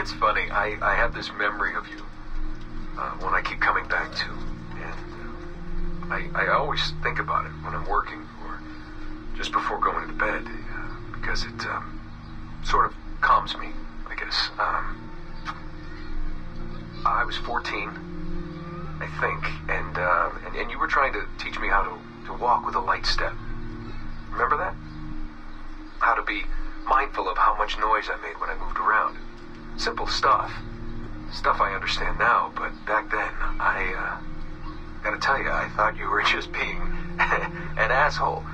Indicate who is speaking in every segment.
Speaker 1: It's funny. I have this memory of you, one I keep coming back to. And I always think about it when I'm working or just before going to bed, because it sort of calms me, I guess. I was 14, I think, and you were trying to teach me how to walk with a light step. Remember that? How to be mindful of how much noise I made when I moved around. Simple stuff. Stuff I understand now, but back then, I gotta tell you, I thought you were just being an asshole.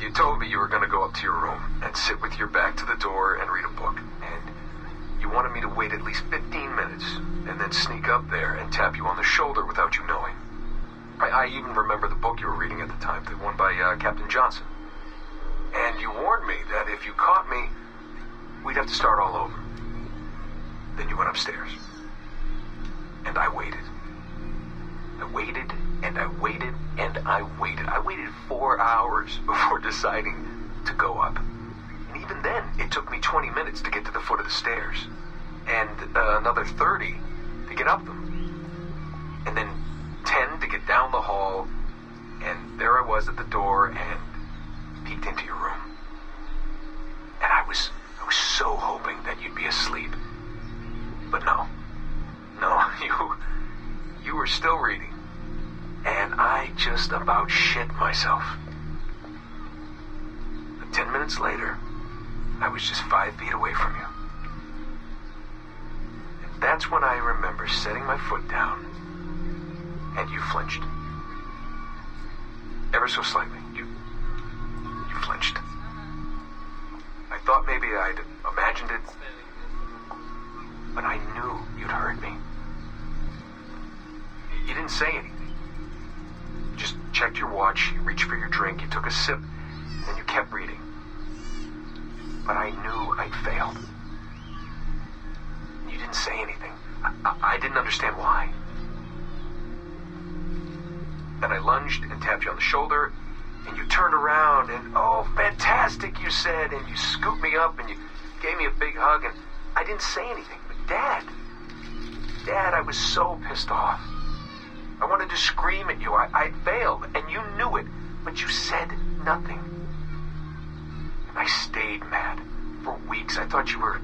Speaker 1: You told me you were gonna go up to your room and sit with your back to the door and read a book. And you wanted me to wait at least 15 minutes and then sneak up there and tap you on the shoulder without you knowing. I even remember the book you were reading at the time, the one by Captain Johnson. And you warned me that if you caught me, we'd have to start all over. Then you went upstairs. And I waited. I waited, and I waited, and I waited. I waited 4 hours before deciding to go up. And even then, it took me 20 minutes to get to the foot of the stairs. And another 30 to get up them. And then 10 to get down the hall. And there I was at the door and peeked into your room. And I was so hoping that you'd be asleep. But no, you were still reading. And I just about shit myself. But 10 minutes later, I was just 5 feet away from you. And that's when I remember setting my foot down, and you flinched. Ever so slightly, you flinched. I thought maybe I'd imagined it, but I knew you'd heard me. You didn't say anything. You just checked your watch, you reached for your drink, you took a sip, and then you kept reading. But I knew I'd failed. You didn't say anything. I didn't understand why. Then I lunged and tapped you on the shoulder, and you turned around, and oh, fantastic, you said, and you scooped me up, and you gave me a big hug, and I didn't say anything. But Dad, I was so pissed off. I wanted to scream at you. I'd failed, and you knew it, but you said nothing. And I stayed mad for weeks. I thought you were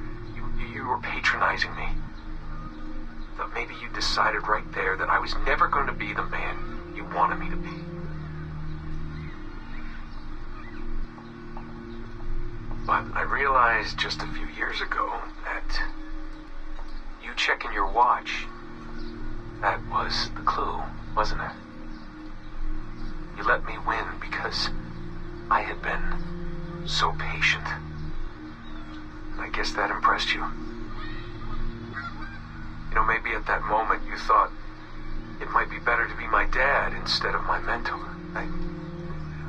Speaker 1: patronizing me. I thought maybe you decided right there that I was never going to be the man you wanted me to be. But I realized just a few years ago that you checking your watch, that was the clue, wasn't it? You let me win because I had been so patient. I guess that impressed you. You know, maybe at that moment you thought it might be better to be my dad instead of my mentor. I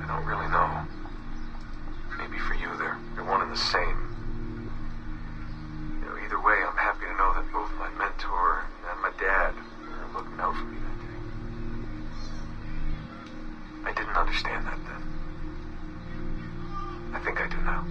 Speaker 1: don't really know. Maybe for you they're one and the same. You know, either way, I'm happy to know that both my mentor and my dad are looking out for me that day. I didn't understand that then. I think I do now.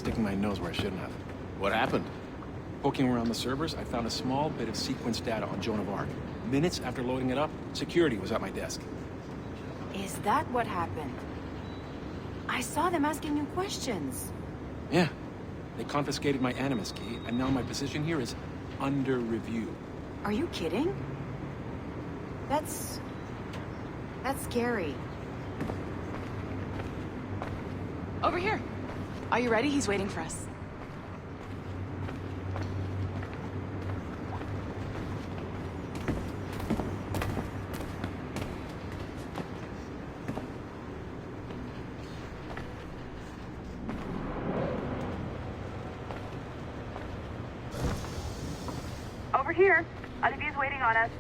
Speaker 2: sticking my nose where I shouldn't have.
Speaker 3: What happened?
Speaker 2: Poking around the servers, I found a small bit of sequence data on Joan of Arc. Minutes after loading it up, security was at my desk.
Speaker 4: Is that what happened? I saw them asking you questions.
Speaker 2: Yeah. They confiscated my Animus key, and now my position here is under review.
Speaker 4: Are you kidding? That's scary.
Speaker 5: Over here. Are you ready? He's waiting for us.
Speaker 6: Over here. Olivier's waiting on us.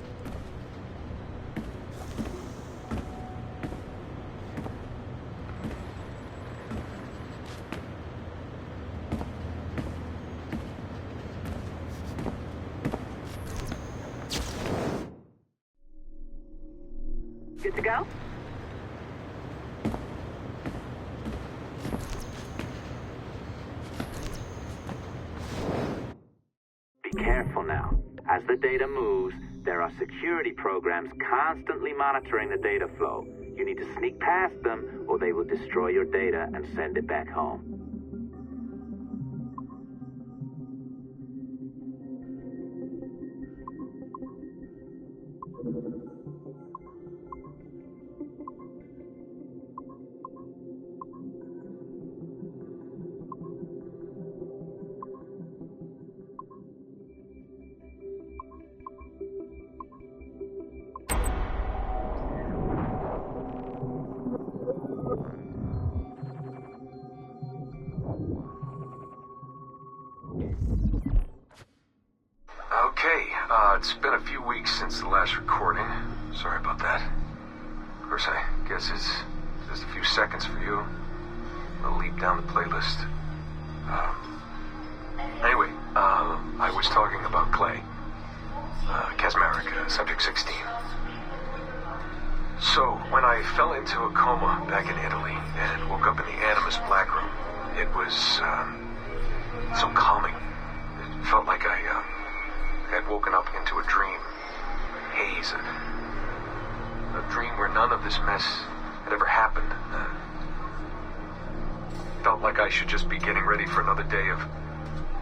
Speaker 6: Good to go?
Speaker 7: Be careful now. As the data moves, there are security programs constantly monitoring the data flow. You need to sneak past them, or they will destroy your data and send it back home.
Speaker 1: Okay, it's been a few weeks since the last recording. Sorry about that. Of course, I guess it's just a few seconds for you. A leap down the playlist. Anyway, I was talking about Clay. Kasmeric, Subject 16. So, when I fell into a coma back in Italy and woke up in the Animus Black Room, it was, so calming. It felt like I had woken up into a dream. Haze. A dream where none of this mess had ever happened. Felt like I should just be getting ready for another day of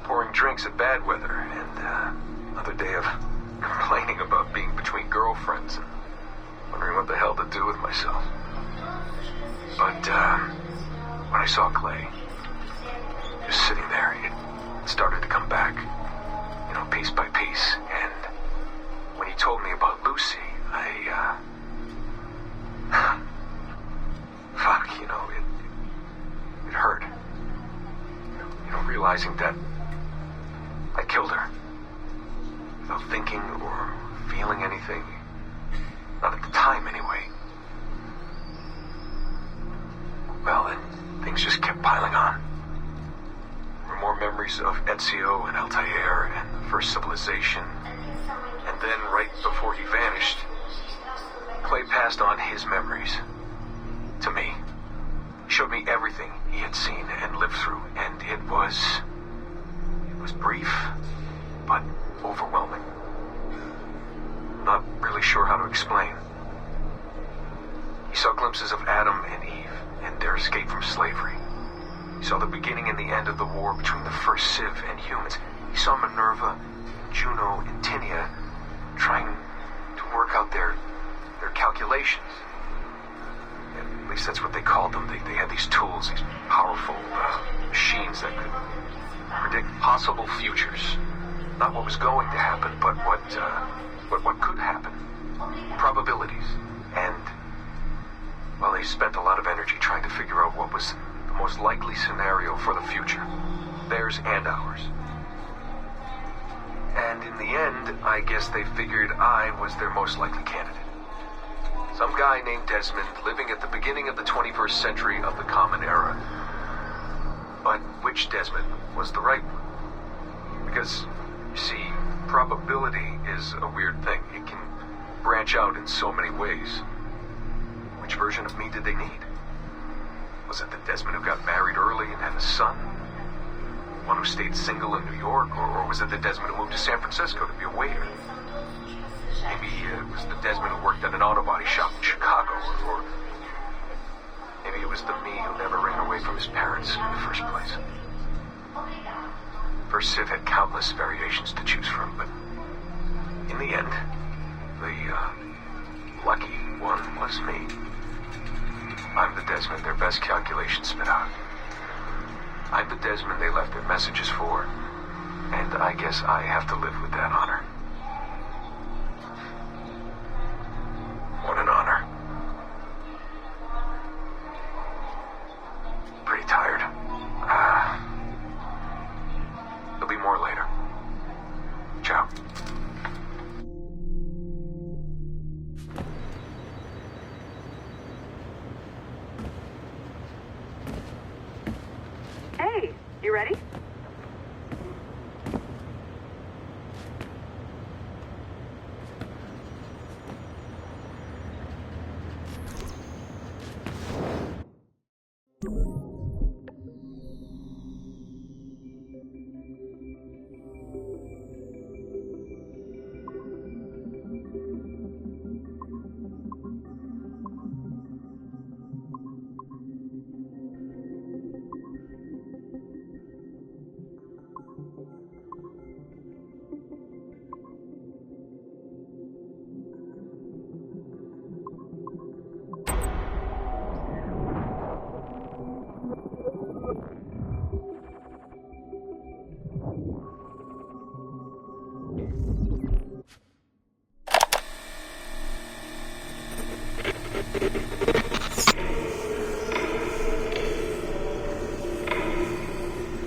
Speaker 1: pouring drinks at bad weather and another day of complaining about being between girlfriends and wondering what the hell to do with myself. But when I saw Clay just sitting there, it started to come back. You know, piece by piece, and when he told me about Lucy, fuck, you know, it hurt. You know, realizing that I killed her without thinking or feeling anything. Not at the time, anyway. Well, then things just kept piling on. More memories of Ezio and Altair and the first civilization. And then, right before he vanished, Clay passed on his memories to me. He showed me everything he had seen and lived through, and it was brief, but overwhelming. Not really sure how to explain. He saw glimpses of Adam and Eve and their escape from slavery. He saw the beginning and the end of the war between the first Civ and humans. He saw Minerva, Juno, and Tinia trying to work out their calculations. At least that's what they called them. They had these tools, these powerful machines that could predict possible futures. Not what was going to happen, but what could happen. Probabilities. And, well, they spent a lot of energy trying to figure out what was the most likely scenario for the future. Theirs and ours. And in the end, I guess they figured I was their most likely candidate. Some guy named Desmond living at the beginning of the 21st century of the Common Era. But which Desmond was the right one? Because, you see, probability is a weird thing. It can branch out in so many ways. Which version of me did they need? Was it the Desmond who got married early and had a son? one who stayed single in New York, or was it the Desmond who moved to San Francisco to be a waiter? Maybe it was the Desmond who worked at an auto body shop in Chicago, or maybe it was the me who never ran away from his parents in the first place. First Civ had countless variations to choose from, but in the end, the lucky one was me. I'm the Desmond their best calculations spit out. I'm the Desmond they left their messages for, and I guess I have to live with that honor. What an honor. Pretty tired. There'll be more later. Ciao.
Speaker 6: Hey, you ready?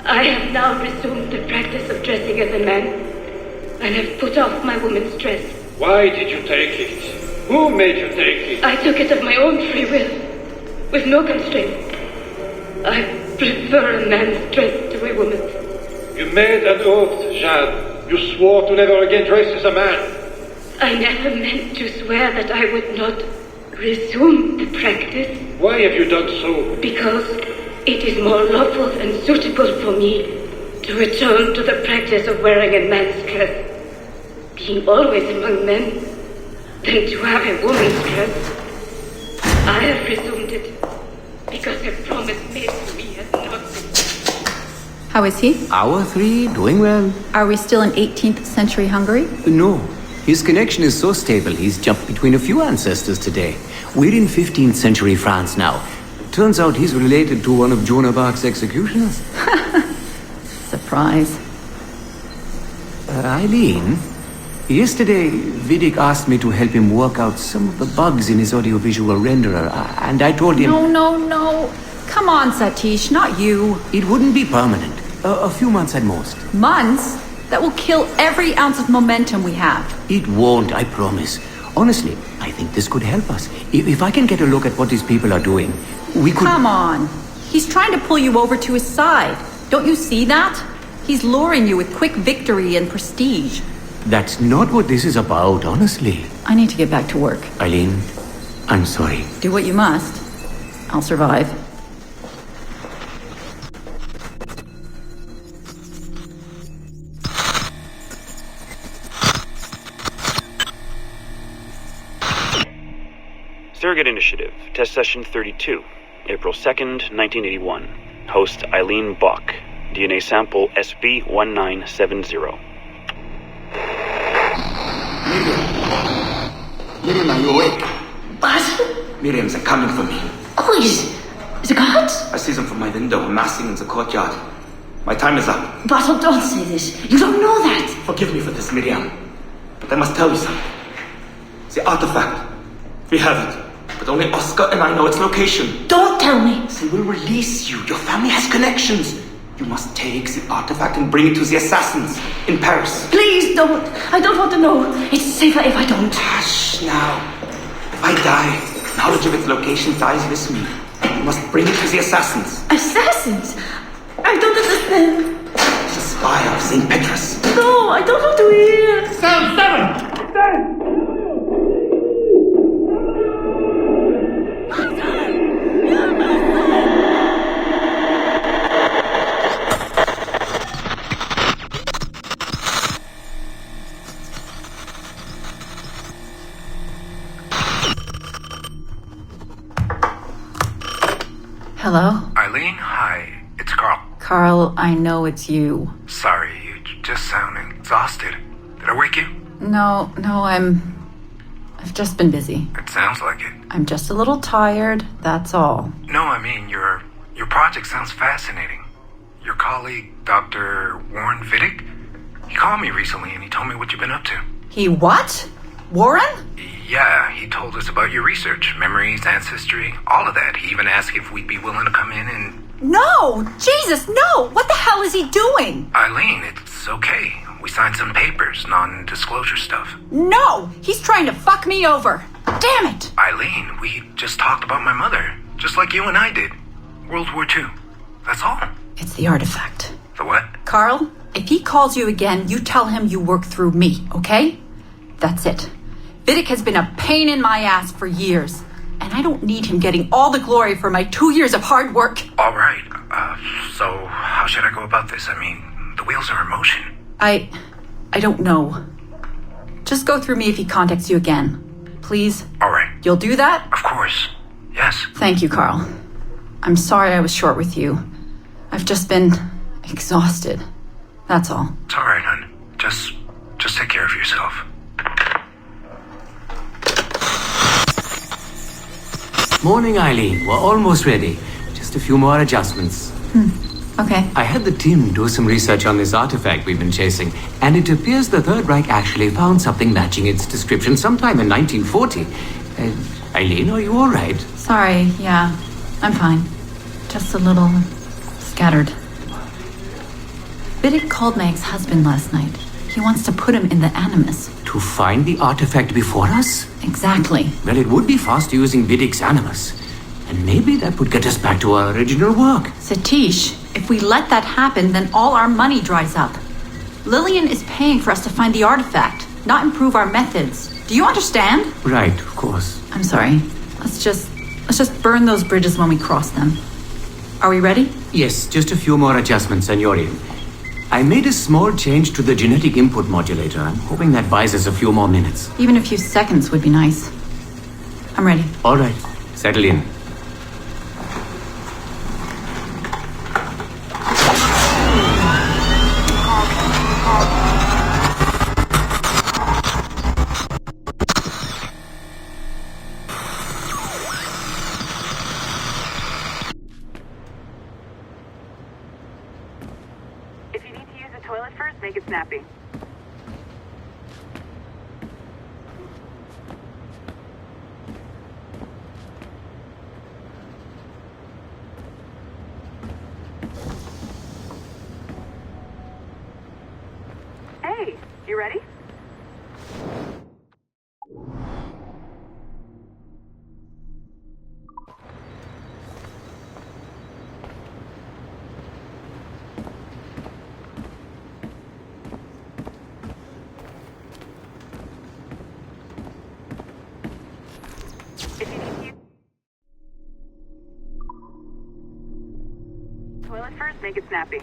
Speaker 3: I have now resumed the practice of dressing as a man, and have put off my woman's dress.
Speaker 8: Why did you take it? Who made you take it?
Speaker 3: I took it of my own free will, with no constraint. I prefer a man's dress to a woman's.
Speaker 8: You made an oath, Jeanne. You swore to never again dress as a man.
Speaker 3: I never meant to swear that I would not resume the practice.
Speaker 8: Why have you done so?
Speaker 3: Because it is more lawful and suitable for me to return to the practice of wearing a man's dress, being always among men, than to have a woman's dress. I have resumed it because a promise made to me has not been.
Speaker 9: How is he?
Speaker 10: Hour 3, doing well.
Speaker 9: Are we still in 18th century Hungary?
Speaker 10: No. His connection is so stable, he's jumped between a few ancestors today. We're in 15th century France now. Turns out he's related to one of Joan of Arc's executioners.
Speaker 9: Surprise.
Speaker 10: Eileen, yesterday Vidic asked me to help him work out some of the bugs in his audiovisual renderer, and I told him...
Speaker 9: No. Come on, Satish, not you.
Speaker 10: It wouldn't be permanent. A few months at most.
Speaker 9: Months? That will kill every ounce of momentum we have.
Speaker 10: It won't, I promise. Honestly, I think this could help us. If I can get a look at what these people are doing, we could...
Speaker 9: Come on. He's trying to pull you over to his side. Don't you see that? He's luring you with quick victory and prestige.
Speaker 10: That's not what this is about, honestly.
Speaker 9: I need to get back to work.
Speaker 10: Eileen, I'm sorry.
Speaker 9: Do what you must. I'll survive.
Speaker 11: Surrogate Initiative, Test Session 32, April 2nd, 1981. Host Eileen Bach. DNA sample SB1970.
Speaker 12: Miriam, are you awake?
Speaker 13: What?
Speaker 12: Miriam's coming for me.
Speaker 13: Oh, is it God?
Speaker 12: I see them from my window, massing in the courtyard. My time is up.
Speaker 13: Basil, don't say this. You don't know that.
Speaker 12: Forgive me for this, Miriam. But I must tell you something. The artifact. We have it. But only Oscar and I know its location.
Speaker 13: Don't tell me.
Speaker 12: They will release you. Your family has connections. You must take the artifact and bring it to the assassins in Paris.
Speaker 13: Please don't. I don't want to know. It's safer if I don't.
Speaker 12: Hush now. If I die, knowledge of its location dies with me. You must bring it to the assassins.
Speaker 13: Assassins? I don't understand.
Speaker 12: The spire of St. Petrus.
Speaker 13: No, I don't want to hear.
Speaker 12: Sound 7! Stand!
Speaker 9: Hello?
Speaker 14: Eileen, hi. It's Carl.
Speaker 9: Carl, I know it's you.
Speaker 14: Sorry, you just sound exhausted. Did I wake you?
Speaker 9: No, I've just been busy.
Speaker 14: It sounds like it.
Speaker 9: I'm just a little tired, that's all.
Speaker 14: No, I mean, your project sounds fascinating. Your colleague, Dr. Warren Vidic, he called me recently and he told me what you've been up to.
Speaker 9: He what? Warren?
Speaker 14: Yeah, he told us about your research, memories, ancestry, all of that. He even asked if we'd be willing to come in and...
Speaker 9: No! Jesus, no! What the hell is he doing?
Speaker 14: Eileen, it's okay. We signed some papers, non-disclosure stuff.
Speaker 9: No! He's trying to fuck me over! Damn it!
Speaker 14: Eileen, we just talked about my mother, just like you and I did. World War II. That's all.
Speaker 9: It's the artifact.
Speaker 14: The what?
Speaker 9: Carl, if he calls you again, you tell him you work through me, okay? That's it. Vidic has been a pain in my ass for years, and I don't need him getting all the glory for my 2 years of hard work.
Speaker 14: All right. So how should I go about this? I mean, the wheels are in motion.
Speaker 9: I don't know. Just go through me if he contacts you again. Please?
Speaker 14: All right.
Speaker 9: You'll do that?
Speaker 14: Of course. Yes.
Speaker 9: Thank you, Carl. I'm sorry I was short with you. I've just been exhausted. That's all.
Speaker 14: It's all right, hon. Just take care of yourself.
Speaker 10: Morning, Eileen. We're almost ready. Just a few more adjustments.
Speaker 9: Okay.
Speaker 10: I had the team do some research on this artifact we've been chasing, and it appears the Third Reich actually found something matching its description sometime in 1940. Eileen, are you all right?
Speaker 9: Sorry, yeah. I'm fine. Just a little scattered. Vidic called my ex-husband last night. He wants to put him in the Animus.
Speaker 10: To find the artifact before us?
Speaker 9: Exactly.
Speaker 10: Well, it would be faster using Vidic's Animus. And maybe that would get us back to our original work.
Speaker 9: Satish, if we let that happen, then all our money dries up. Lillian is paying for us to find the artifact, not improve our methods. Do you understand?
Speaker 10: Right, of course.
Speaker 9: I'm sorry. Let's just burn those bridges when we cross them. Are we ready?
Speaker 10: Yes, just a few more adjustments and you're in. I made a small change to the genetic input modulator. I'm hoping that buys us a few more minutes.
Speaker 9: Even a few seconds would be nice. I'm ready.
Speaker 10: All right, settle in.
Speaker 6: If you need to use the toilet first, make it snappy. Hey, you ready? If you need to use toilet first, make it snappy.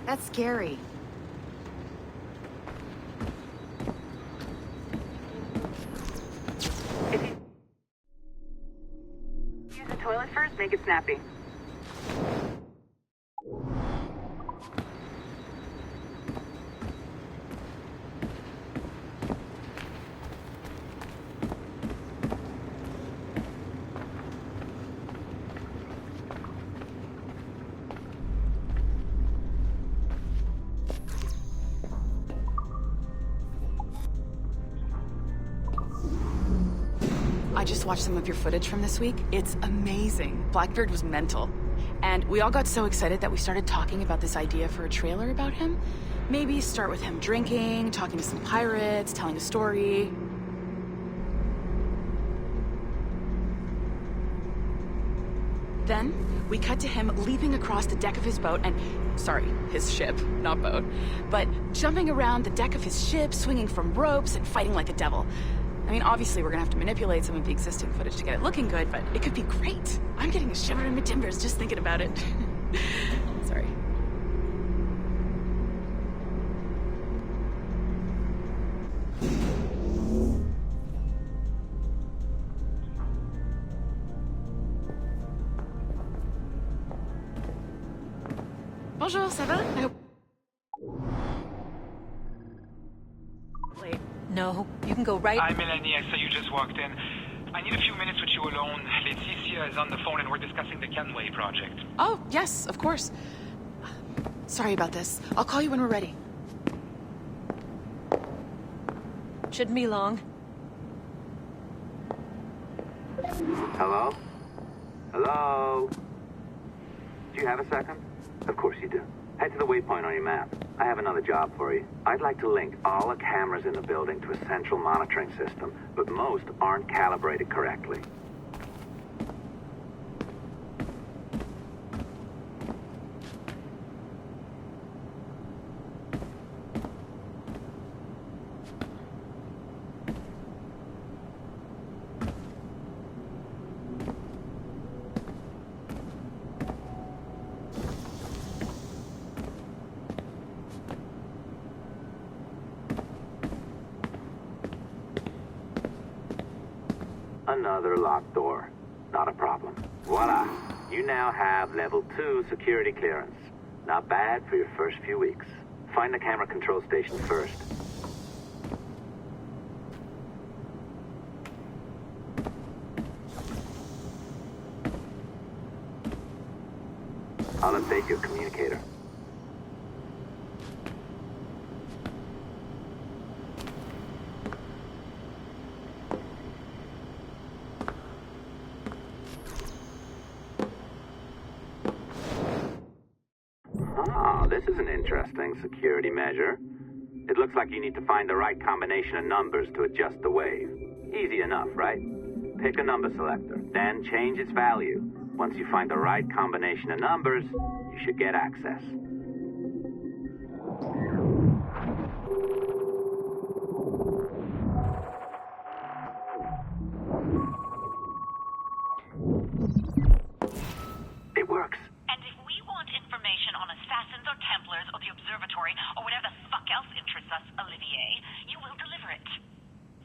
Speaker 5: That's scary.
Speaker 6: If you use the toilet first, make it snappy.
Speaker 5: I just watched some of your footage from this week. It's amazing. Blackbeard was mental. And we all got so excited that we started talking about this idea for a trailer about him. Maybe start with him drinking, talking to some pirates, telling a story. Then, we cut to him leaping across the deck of his boat and... Sorry, his ship, not boat. But jumping around the deck of his ship, swinging from ropes, and fighting like a devil. I mean, obviously we're gonna have to manipulate some of the existing footage to get it looking good, but it could be great. I'm getting a shiver in my timbers just thinking about it. Sorry. Bonjour, ça va? I hope...
Speaker 15: Wait, no, you can go right...
Speaker 16: Hi, Melanie, I saw you just walked in. I need a few minutes with you alone. Leticia is on the phone and we're discussing the Kenway project.
Speaker 5: Oh, yes, of course. Sorry about this. I'll call you when we're ready.
Speaker 15: Shouldn't be long.
Speaker 7: Hello? Hello? Do you have a second? Of course you do. Head to the waypoint on your map. I have another job for you. I'd like to link all the cameras in the building to a central monitoring system, but most aren't calibrated correctly. Another locked door. Not a problem. Voila! You now have level 2 security clearance. Not bad for your first few weeks. Find the camera control station first. I'll update your communicator. This is an interesting security measure. It looks like you need to find the right combination of numbers to adjust the wave. Easy enough, right? Pick a number selector, then change its value. Once you find the right combination of numbers, you should get access. It works.
Speaker 17: And if we want information on assassins or Templars or the observatory or whatever the fuck else interests us, Olivier, you will deliver it.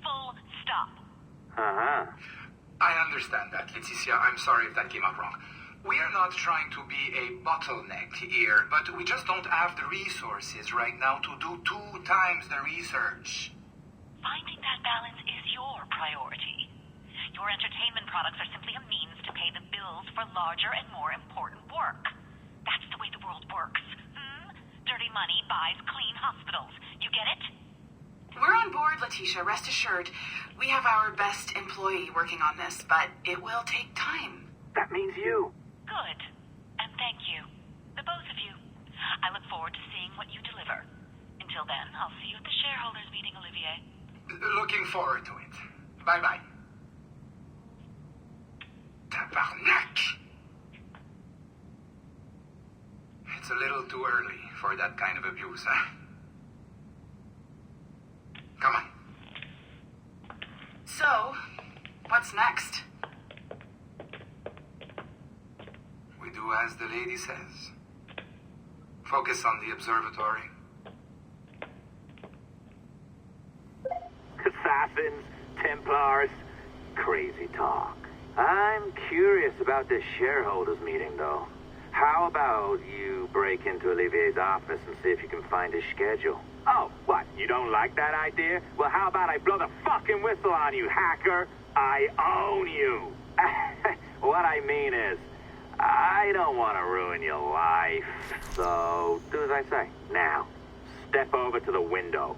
Speaker 17: Full stop.
Speaker 14: I understand that, Leticia. I'm sorry if that came out wrong. We are not trying to be a bottleneck here, but we just don't have the resources right now to do 2 times the research.
Speaker 17: Finding that balance is your priority. Your entertainment products are simply a means to pay the bills for larger and more important work. That's the way the world works. Dirty money buys clean hospitals. You get it?
Speaker 5: We're on board, Leticia, rest assured. We have our best employee working on this, but it will take time.
Speaker 7: That means you.
Speaker 17: Good. And thank you. The both of you. I look forward to seeing what you deliver. Until then, I'll see you at the shareholders meeting, Olivier.
Speaker 14: Looking forward to it. Bye-bye. Tabarnak! It's a little too early for that kind of abuse, huh? Come on.
Speaker 5: So, what's next?
Speaker 14: We do as the lady says. Focus on the observatory.
Speaker 7: Assassins, Templars, crazy talk. I'm curious about this shareholders meeting, though. How about you break into Olivier's office and see if you can find his schedule? Oh, what? You don't like that idea? Well, how about I blow the fucking whistle on you, hacker? I own you. What I mean is, I don't want to ruin your life. So, do as I say. Now, step over to the window.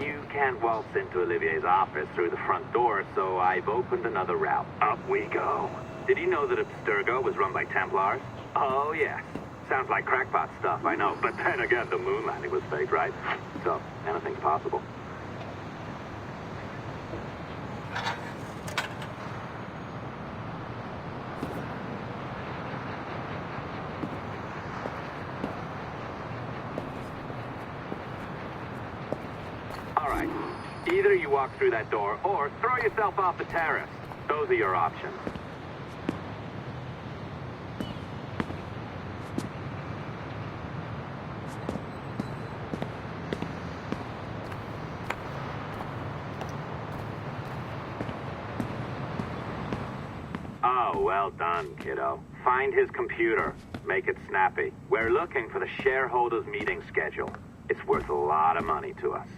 Speaker 7: You can't waltz into Olivier's office through the front door, so I've opened another route. Up we go. Did you know that Abstergo was run by Templars? Oh, yes. Sounds like crackpot stuff, I know. But then again, the moon landing was fake, right? So, anything's possible. All right. Either you walk through that door or throw yourself off the terrace. Those are your options. Oh, well done, kiddo. Find his computer. Make it snappy. We're looking for the shareholders' meeting schedule. It's worth a lot of money to us.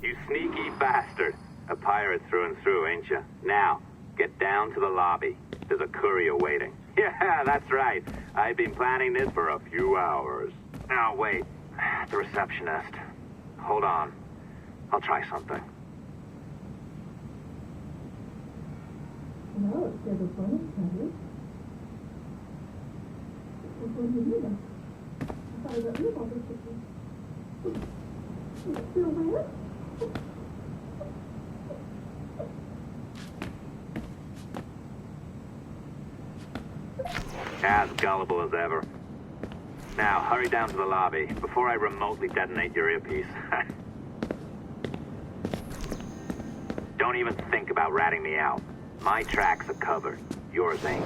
Speaker 7: You sneaky bastard. A pirate through and through, ain't you? Now, get down to the lobby. There's a courier waiting. Yeah, that's right. I've been planning this for a few hours. Now, wait. The receptionist. Hold on. I'll try something. As gullible as ever. Now, hurry down to the lobby before I remotely detonate your earpiece. Don't even think about ratting me out. My tracks are covered. Yours ain't.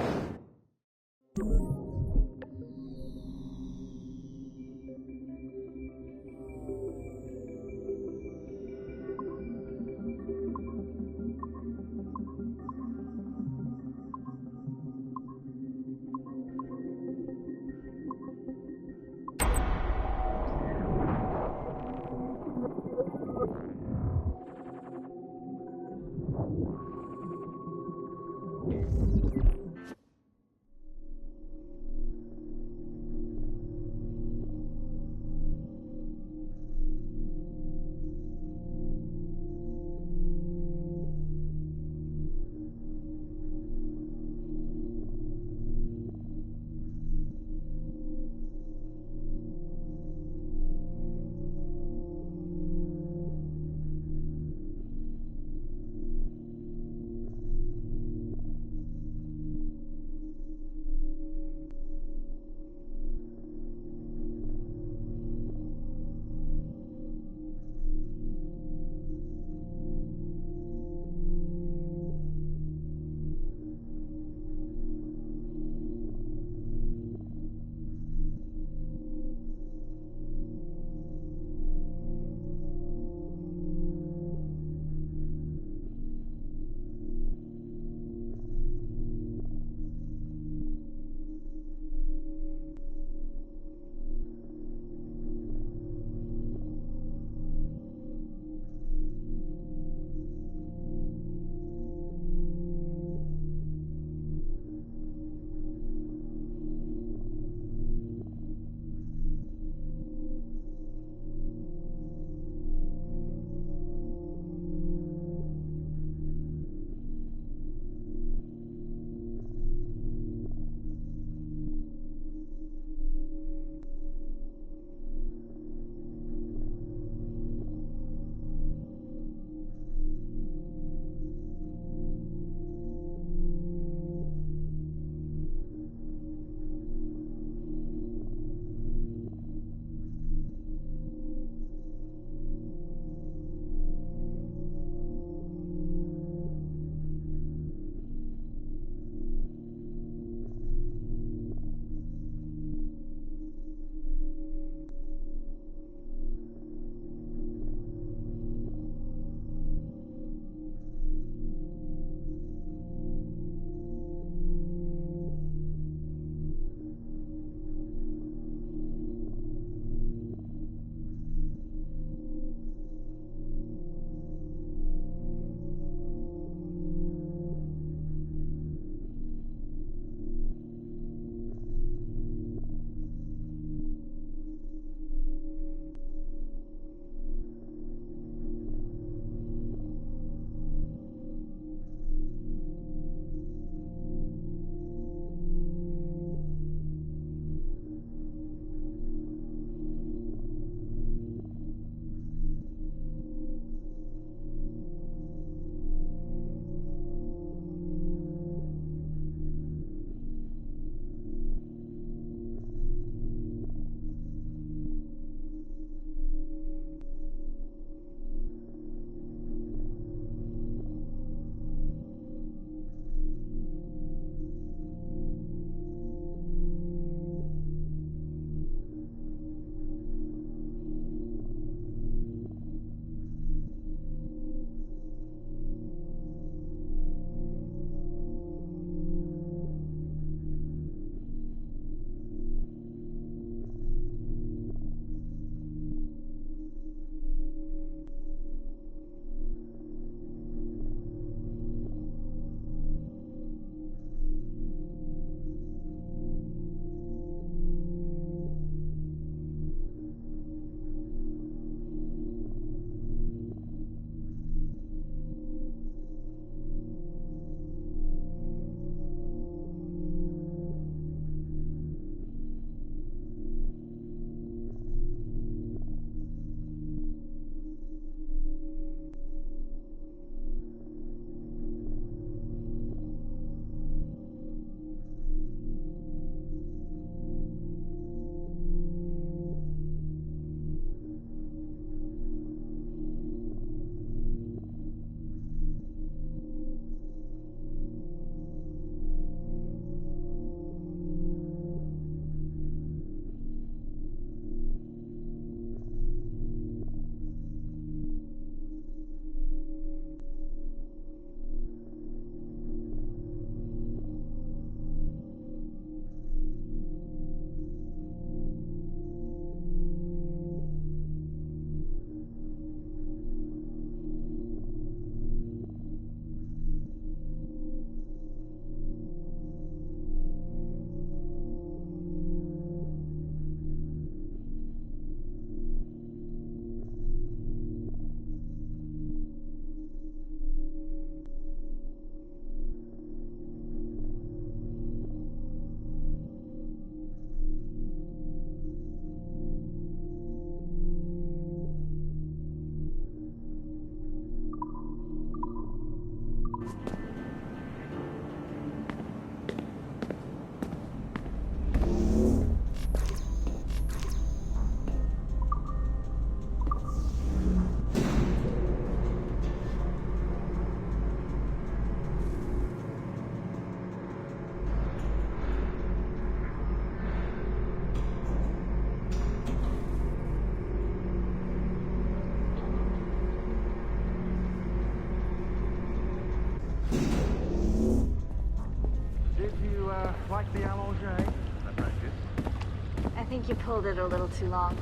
Speaker 18: think you pulled it a little too long.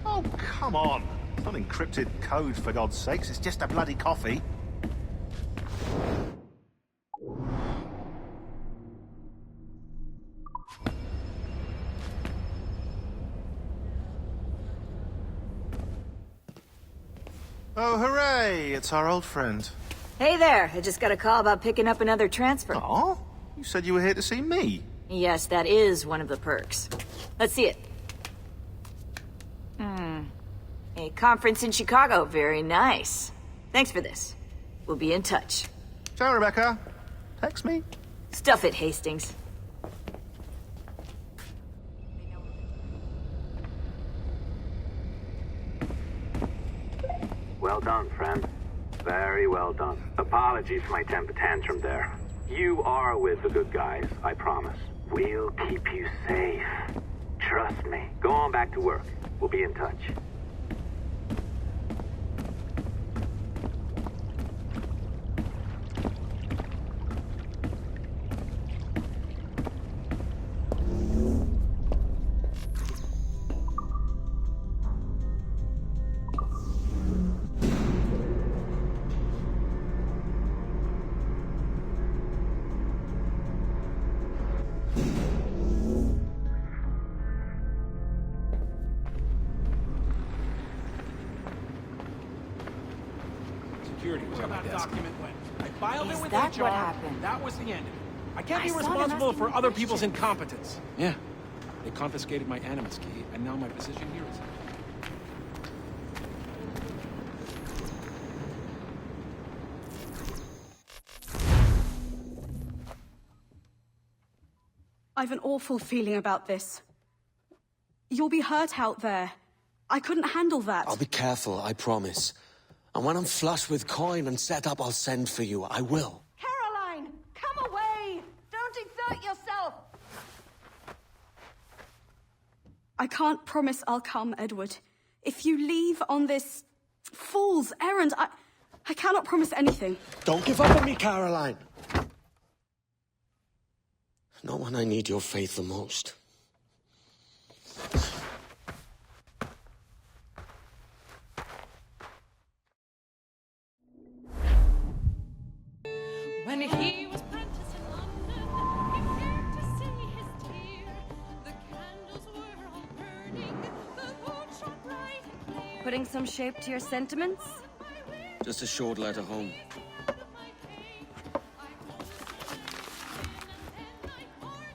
Speaker 19: Oh, come on. It's not encrypted code, for God's sakes. It's just a bloody coffee. Oh, hooray! It's our old friend.
Speaker 4: Hey there, I just got a call about picking up another transfer.
Speaker 19: Oh? You said you were here to see me.
Speaker 4: Yes, that is one of the perks. Let's see it. A conference in Chicago, very nice. Thanks for this. We'll be in touch.
Speaker 19: Ciao, Rebecca. Text me.
Speaker 4: Stuff it, Hastings.
Speaker 7: Well done, friend. Very well done. Apologies for my temper tantrum there. You are with the good guys, I promise. We'll keep you safe. Trust me. Go on back to work. We'll be in touch.
Speaker 2: Security was on my desk. I filed it with
Speaker 4: that
Speaker 2: HR.
Speaker 4: what happened?
Speaker 2: That was the end of it. I can't be
Speaker 4: I saw them
Speaker 2: responsible
Speaker 4: asking
Speaker 2: for
Speaker 4: me
Speaker 2: other people's
Speaker 4: questions.
Speaker 2: incompetence. Yeah. They confiscated my Animus key, and now my position here is...
Speaker 20: I've an awful feeling about this. You'll be hurt out there. I couldn't handle that.
Speaker 21: I'll be careful, I promise. And when I'm flush with coin and set up, I'll send for you. I will.
Speaker 13: Caroline, come away! Don't exert yourself!
Speaker 20: I can't promise I'll come, Edward. If you leave on this fool's errand, I cannot promise anything.
Speaker 21: Don't give up on me, Caroline. Not when I need your faith the most.
Speaker 22: When he was apprenticed in London, he feared to see his tear. The candles were all burning, the moon shone bright and clear.
Speaker 13: Putting some shape to your sentiments?
Speaker 21: Just a short letter home.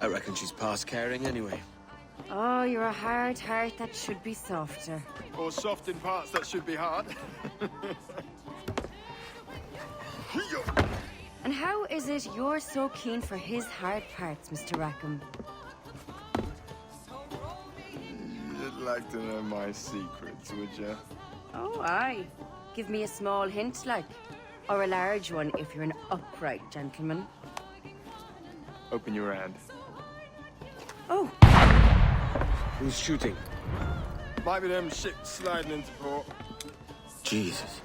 Speaker 21: I reckon she's past caring anyway.
Speaker 13: Oh, you're a hard heart that should be softer.
Speaker 23: Or soft in parts that should be hard.
Speaker 13: And how is it you're so keen for his hard parts, Mr. Rackham?
Speaker 23: You'd like to know my secrets, would you?
Speaker 13: Oh, aye. Give me a small hint, like. Or a large one, if you're an upright gentleman.
Speaker 23: Open your hand.
Speaker 13: Oh.
Speaker 21: Who's shooting?
Speaker 23: Might be them ships sliding into port.
Speaker 21: Jesus.